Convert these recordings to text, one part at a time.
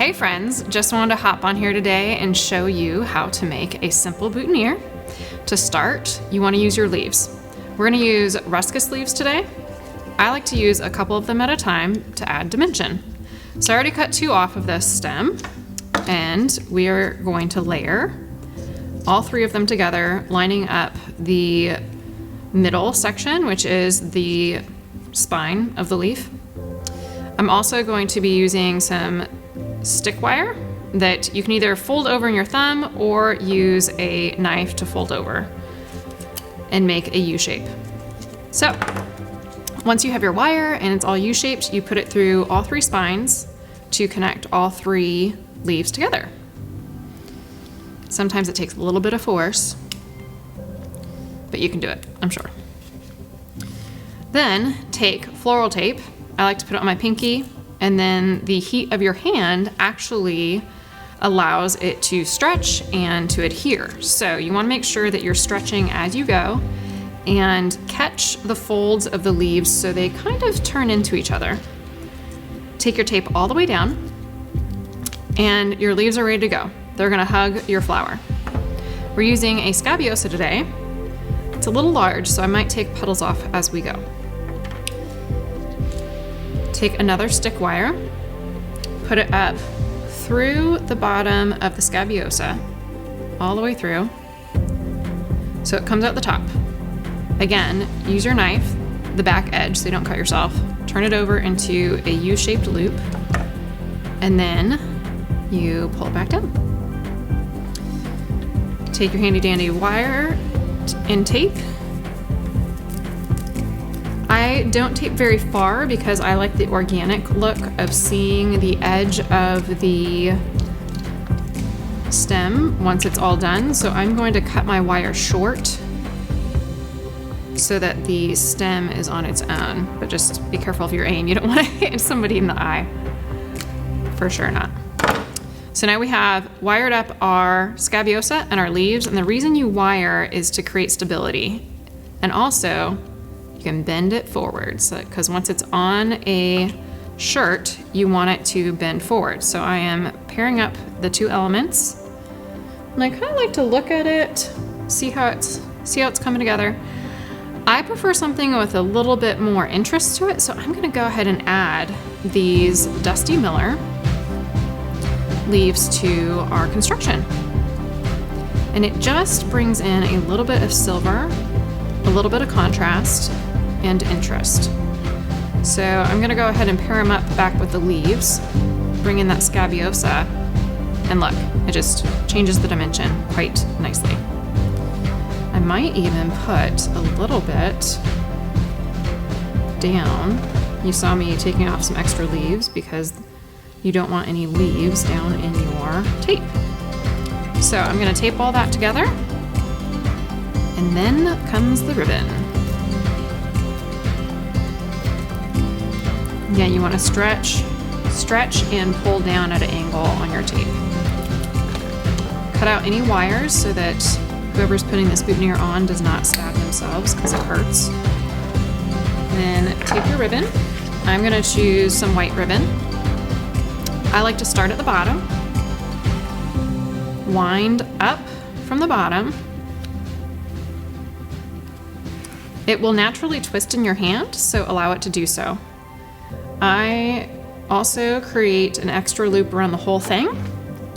Hey friends, just wanted to hop on here today and show you how to make a simple boutonniere. To start, you want to use your leaves. We're going to use ruscus leaves today. I like to use a couple of them at a time to add dimension. So I already cut 2 off of this stem, and we are going to layer all 3 of them together, lining up the middle section, which is the spine of the leaf. I'm also going to be using some stick wire that you can either fold over in your thumb or use a knife to fold over and make a U shape. So once you have your wire and it's all U-shaped, you put it through all 3 spines to connect all 3 leaves together. Sometimes it takes a little bit of force, but you can do it, I'm sure. Then take floral tape. I like to put it on my pinky, and then the heat of your hand actually allows it to stretch and to adhere. So you want to make sure that you're stretching as you go and catch the folds of the leaves so they kind of turn into each other. Take your tape all the way down, and your leaves are ready to go. They're gonna hug your flower. We're using a scabiosa today. It's a little large, so I might take petals off as we go. Take another stick wire, put it up through the bottom of the scabiosa, all the way through, so it comes out the top. Again, use your knife, the back edge so you don't cut yourself, turn it over into a U-shaped loop, and then you pull it back down. Take your handy dandy wire and tape. I don't tape very far because I like the organic look of seeing the edge of the stem once it's all done. So I'm going to cut my wire short so that the stem is on its own, but just be careful of your aim. You don't want to hit somebody in the eye. For sure not. So now we have wired up our scabiosa and our leaves, and the reason you wire is to create stability. And also, you can bend it forward, because once it's on a shirt, you want it to bend forward. So I am pairing up the 2 elements, and I kind of like to look at it, see how it's coming together. I prefer something with a little bit more interest to it, so I'm going to go ahead and add these Dusty Miller leaves to our construction. And it just brings in a little bit of silver, a little bit of contrast, and interest. So I'm going to go ahead and pair them up back with the leaves, bring in that scabiosa, and look, it just changes the dimension quite nicely. I might even put a little bit down. You saw me taking off some extra leaves because you don't want any leaves down in your tape. So I'm going to tape all that together, and then comes the ribbon. Again, you want to stretch and pull down at an angle on your tape. Cut out any wires so that whoever's putting this boutonniere on does not stab themselves because it hurts. Then take your ribbon. I'm going to choose some white ribbon. I like to start at the bottom, wind up from the bottom. It will naturally twist in your hand, so allow it to do so. I also create an extra loop around the whole thing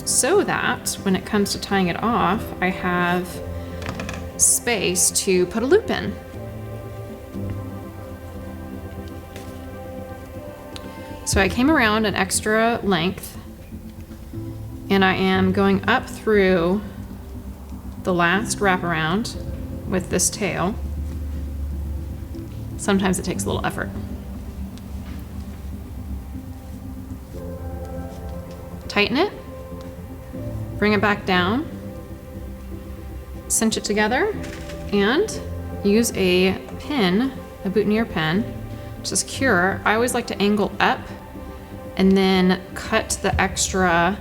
so that when it comes to tying it off, I have space to put a loop in. So I came around an extra length, and I am going up through the last wraparound with this tail. Sometimes it takes a little effort. Tighten it, bring it back down, cinch it together, and use a pin, a boutonniere pin, to secure. I always like to angle up and then cut the extra,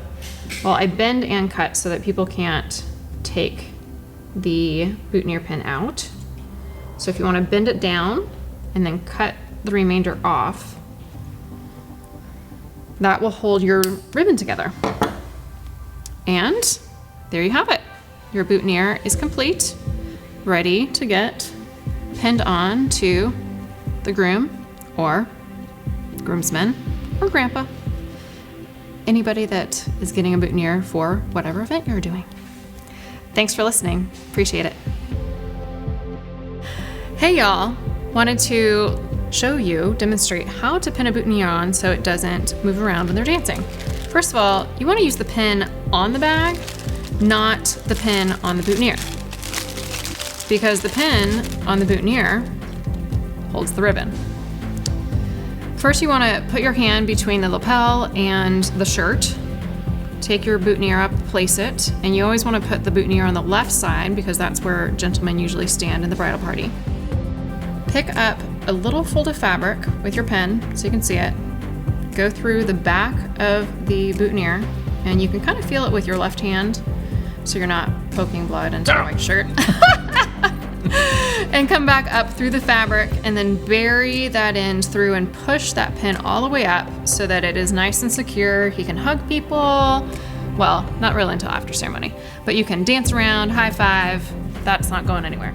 well, I bend and cut so that people can't take the boutonniere pin out. So if you want to bend it down and then cut the remainder off, That will hold your ribbon together. And there you have it. Your boutonniere is complete, ready to get pinned on to the groom or groomsmen or grandpa. Anybody that is getting a boutonniere for whatever event you're doing. Thanks for listening. Appreciate it. Hey y'all, wanted to demonstrate how to pin a boutonniere on so it doesn't move around when they're dancing. First of all, you want to use the pin on the bag, not the pin on the boutonniere, because the pin on the boutonniere holds the ribbon. First, you want to put your hand between the lapel and the shirt. Take your boutonniere up, place it, and you always want to put the boutonniere on the left side because that's where gentlemen usually stand in the bridal party. Pick up a little fold of fabric with your pen so you can see it. Go through the back of the boutonniere, and you can kind of feel it with your left hand so you're not poking blood into the white shirt. And come back up through the fabric and then bury that end through and push that pin all the way up so that it is nice and secure. He can hug people. Well, not really until after ceremony, but you can dance around, high five. That's not going anywhere.